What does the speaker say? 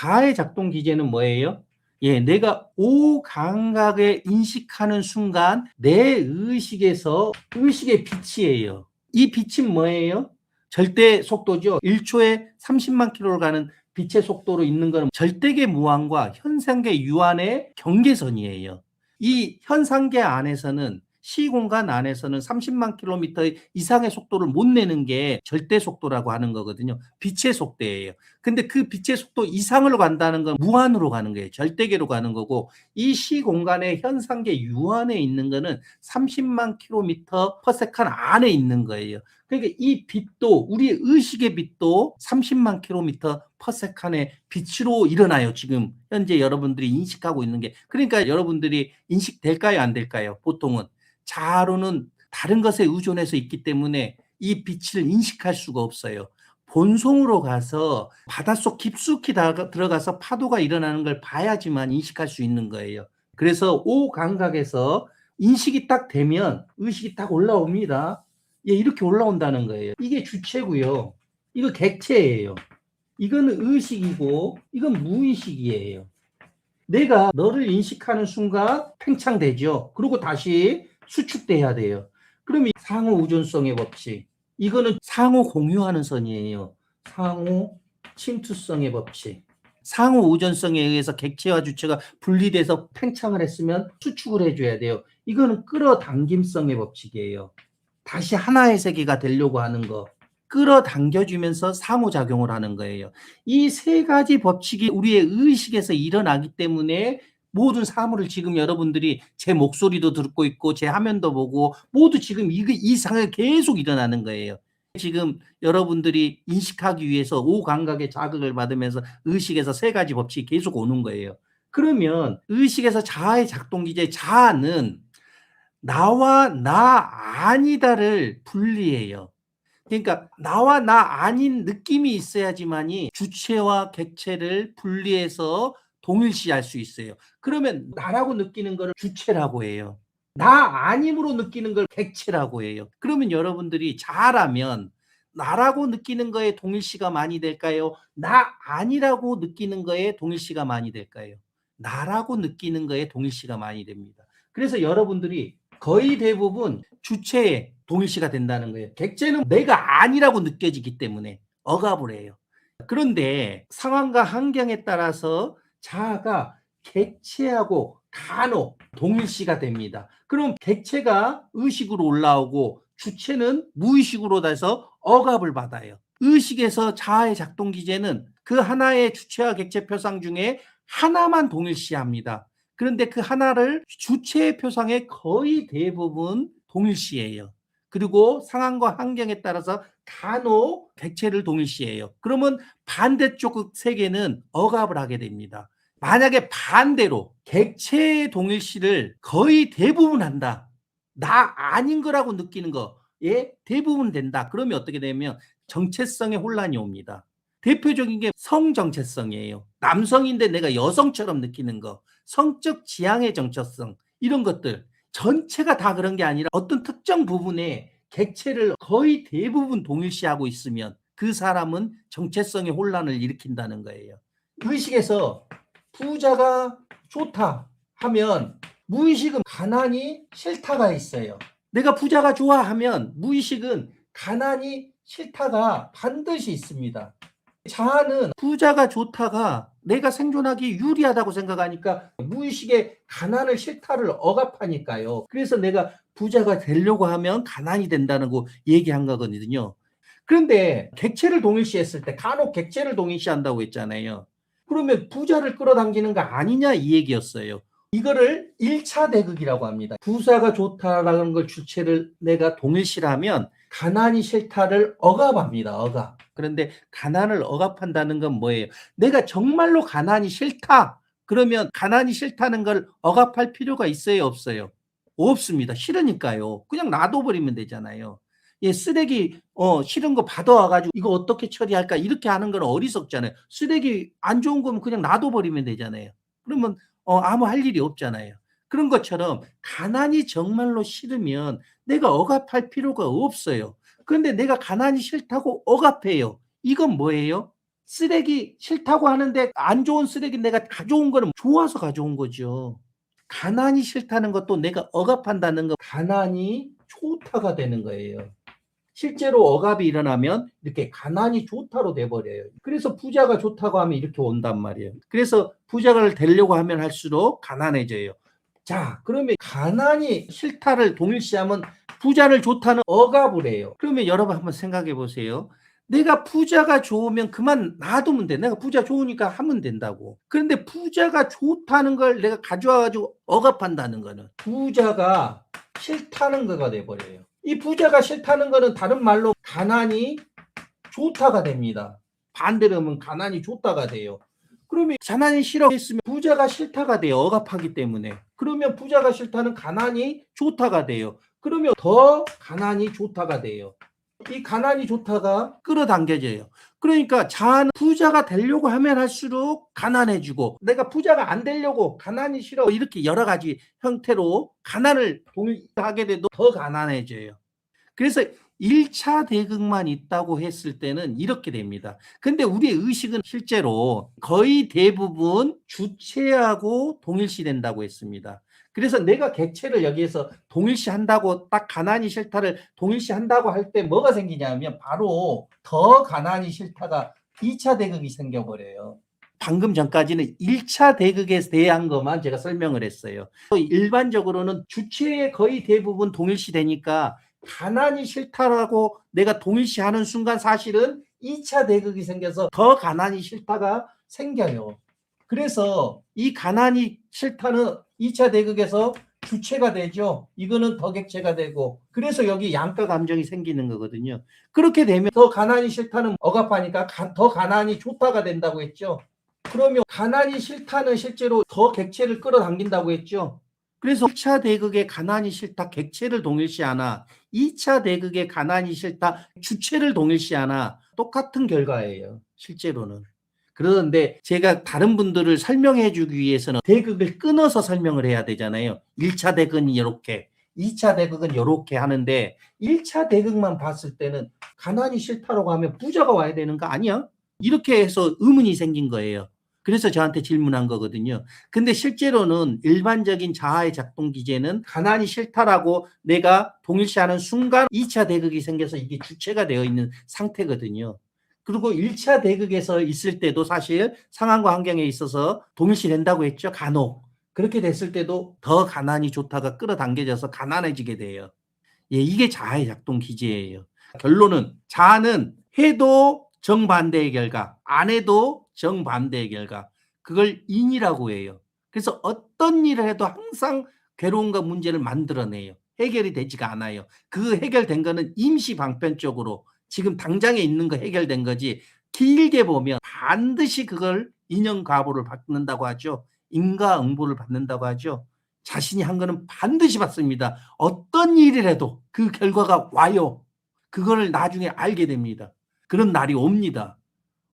자아의 작동 기제는 뭐예요? 예, 내가 오감각에 인식하는 순간 내 의식의 빛이에요. 이 빛은 뭐예요? 절대 속도죠. 1초에 30만 킬로를 가는 빛의 속도로 있는 것은 절대계 무한과 현상계 유한의 경계선이에요. 이 현상계 안에서는 시공간 안에서는 30만 킬로미터 이상의 속도를 못 내는 게 절대 속도라고 하는 거거든요. 빛의 속도예요. 근데 그 빛의 속도 이상으로 간다는 건 무한으로 가는 거예요. 절대계로 가는 거고, 이 시공간의 현상계 유한에 있는 거는 30만 킬로미터 퍼 세컨 안에 있는 거예요. 그러니까 이 빛도, 우리의 의식의 빛도 30만 킬로미터 퍼 세컨의 빛으로 일어나요. 지금 현재 여러분들이 인식하고 있는 게. 그러니까 여러분들이 인식될까요? 안 될까요? 보통은 자아로는 다른 것에 의존해서 있기 때문에 이 빛을 인식할 수가 없어요. 본성으로 가서 바닷속 깊숙이 들어가서 파도가 일어나는 걸 봐야지만 인식할 수 있는 거예요. 그래서 오감각에서 인식이 딱 되면 의식이 딱 올라옵니다. 예, 이렇게 올라온다는 거예요. 이게 주체고요. 이거 객체예요. 이건 의식이고 이건 무의식이에요. 내가 너를 인식하는 순간 팽창되죠. 그리고 다시 수축돼야 돼요. 그럼 이 상호 우존성의 법칙. 이거는 상호 공유하는 선이에요. 상호 침투성의 법칙. 상호 우존성에 의해서 객체와 주체가 분리돼서 팽창을 했으면 수축을 해줘야 돼요. 이거는 끌어당김성의 법칙이에요. 다시 하나의 세계가 되려고 하는 거. 끌어당겨주면서 상호작용을 하는 거예요. 이 세 가지 법칙이 우리의 의식에서 일어나기 때문에 모든 사물을 지금 여러분들이 제 목소리도 듣고 있고 제 화면도 보고 모두 지금 이 상황이 계속 일어나는 거예요. 지금 여러분들이 인식하기 위해서 오감각의 자극을 받으면서 의식에서 세 가지 법칙이 계속 오는 거예요. 그러면 의식에서 자아의 작동 기제, 자아는 나와 나 아니다를 분리해요. 그러니까 나와 나 아닌 느낌이 있어야지만이 주체와 객체를 분리해서 동일시할 수 있어요. 그러면 나라고 느끼는 걸 주체라고 해요. 나 아님으로 느끼는 걸 객체라고 해요. 그러면 여러분들이 자아라면 나라고 느끼는 거에 동일시가 많이 될까요? 나 아니라고 느끼는 거에 동일시가 많이 될까요? 나라고 느끼는 거에 동일시가 많이 됩니다. 그래서 여러분들이 거의 대부분 주체에 동일시가 된다는 거예요. 객체는 내가 아니라고 느껴지기 때문에 억압을 해요. 그런데 상황과 환경에 따라서 자아가 객체하고 간혹 동일시가 됩니다. 그럼 객체가 의식으로 올라오고 주체는 무의식으로 돼서 억압을 받아요. 의식에서 자아의 작동 기제는 그 하나의 주체와 객체 표상 중에 하나만 동일시합니다. 그런데 그 하나를 주체의 표상에 거의 대부분 동일시해요. 그리고 상황과 환경에 따라서 간혹 객체를 동일시해요. 그러면 반대쪽 세계는 억압을 하게 됩니다. 만약에 반대로 객체의 동일시를 거의 대부분 한다. 나 아닌 거라고 느끼는 거에 대부분 된다. 그러면 어떻게 되면 정체성의 혼란이 옵니다. 대표적인 게 성정체성이에요. 남성인데 내가 여성처럼 느끼는 거. 성적 지향의 정체성. 이런 것들. 전체가 다 그런 게 아니라 어떤 특정 부분에 객체를 거의 대부분 동일시하고 있으면 그 사람은 정체성의 혼란을 일으킨다는 거예요. 의식에서 부자가 좋다 하면 무의식은 가난이 싫다가 있어요. 내가 부자가 좋아하면 무의식은 가난이 싫다가 반드시 있습니다. 자아는 부자가 좋다가 내가 생존하기 유리하다고 생각하니까 무의식의 가난을 싫다를 억압하니까요. 그래서 내가 부자가 되려고 하면 가난이 된다는 거 얘기한 거거든요. 그런데 객체를 동일시했을 때 간혹 객체를 동일시한다고 했잖아요. 그러면 부자를 끌어당기는 거 아니냐 이 얘기였어요. 이거를 1차 대극이라고 합니다. 부자가 좋다라는 걸 주체를 내가 동일시하면 가난이 싫다를 억압합니다. 억압. 그런데 가난을 억압한다는 건 뭐예요? 내가 정말로 가난이 싫다. 그러면 가난이 싫다는 걸 억압할 필요가 있어요? 없어요? 없습니다. 싫으니까요. 그냥 놔둬버리면 되잖아요. 예, 쓰레기 싫은 거 받아와가지고 이거 어떻게 처리할까 이렇게 하는 건 어리석잖아요. 쓰레기 안 좋은 거면 그냥 놔둬버리면 되잖아요. 그러면 아무 할 일이 없잖아요. 그런 것처럼 가난이 정말로 싫으면 내가 억압할 필요가 없어요. 그런데 내가 가난이 싫다고 억압해요. 이건 뭐예요? 쓰레기 싫다고 하는데 안 좋은 쓰레기 내가 가져온 거는 좋아서 가져온 거죠. 가난이 싫다는 것도 내가 억압한다는 거 가난이 좋다가 되는 거예요. 실제로 억압이 일어나면 이렇게 가난이 좋다로 돼 버려요. 그래서 부자가 좋다고 하면 이렇게 온단 말이에요. 그래서 부자를 되려고 하면 할수록 가난해져요. 자, 그러면 가난이 싫다를 동일시하면 부자를 좋다는 억압을 해요. 그러면 여러분 한번 생각해 보세요. 내가 부자가 좋으면 그만 놔두면 돼. 내가 부자 좋으니까 하면 된다고. 그런데 부자가 좋다는 걸 내가 가져와 가지고 억압한다는 거는 부자가 싫다는 거가 돼 버려요. 이 부자가 싫다는 거는 다른 말로 가난이 좋다가 됩니다. 반대로 하면 가난이 좋다가 돼요. 그러면 가난이 싫어했으면 부자가 싫다가 돼요. 억압하기 때문에. 그러면 부자가 싫다는 가난이 좋다가 돼요. 그러면 더 가난이 좋다가 돼요. 이 가난이 좋다가 끌어당겨져요. 그러니까 자아는 부자가 되려고 하면 할수록 가난해지고 내가 부자가 안 되려고 가난이 싫어 이렇게 여러 가지 형태로 가난을 동일하게 돼도 더 가난해져요. 그래서 1차 대극만 있다고 했을 때는 이렇게 됩니다. 근데 우리의 의식은 실제로 거의 대부분 주체하고 동일시된다고 했습니다. 그래서 내가 객체를 여기에서 동일시한다고 딱 가난이 싫다를 동일시한다고 할 때 뭐가 생기냐면 바로 더 가난이 싫다가 2차 대극이 생겨버려요. 방금 전까지는 1차 대극에 대한 것만 제가 설명을 했어요. 일반적으로는 주체의 거의 대부분 동일시되니까 가난이 싫다라고 내가 동일시하는 순간 사실은 2차 대극이 생겨서 더 가난이 싫다가 생겨요. 그래서 이 가난이 싫다는 2차 대극에서 주체가 되죠. 이거는 더 객체가 되고 그래서 여기 양가 감정이 생기는 거거든요. 그렇게 되면 더 가난이 싫다는 억압하니까 더 가난이 좋다가 된다고 했죠. 그러면 가난이 싫다는 실제로 더 객체를 끌어당긴다고 했죠. 그래서 1차 대극의 가난이 싫다 객체를 동일시하나 2차 대극의 가난이 싫다 주체를 동일시하나 똑같은 결과예요. 실제로는. 그런데 제가 다른 분들을 설명해 주기 위해서는 대극을 끊어서 설명을 해야 되잖아요. 1차 대극은 이렇게 2차 대극은 이렇게 하는데 1차 대극만 봤을 때는 가난이 싫다라고 하면 부자가 와야 되는 거 아니야? 이렇게 해서 의문이 생긴 거예요. 그래서 저한테 질문한 거거든요. 근데 실제로는 일반적인 자아의 작동 기제는 가난이 싫다라고 내가 동일시하는 순간 2차 대극이 생겨서 이게 주체가 되어 있는 상태거든요. 그리고 1차 대극에서 있을 때도 사실 상황과 환경에 있어서 동일시된다고 했죠. 간혹. 그렇게 됐을 때도 더 가난이 좋다가 끌어당겨져서 가난해지게 돼요. 예, 이게 자아의 작동 기제예요. 결론은 자아는 해도 정반대의 결과, 안 해도 정반대의 결과. 그걸 인이라고 해요. 그래서 어떤 일을 해도 항상 괴로움과 문제를 만들어내요. 해결이 되지가 않아요. 그 해결된 거는 임시 방편적으로 지금 당장에 있는 거 해결된 거지 길게 보면 반드시 그걸 인연과보를 받는다고 하죠. 인과응보를 받는다고 하죠. 자신이 한 거는 반드시 받습니다. 어떤 일을 해도 그 결과가 와요. 그거를 나중에 알게 됩니다. 그런 날이 옵니다.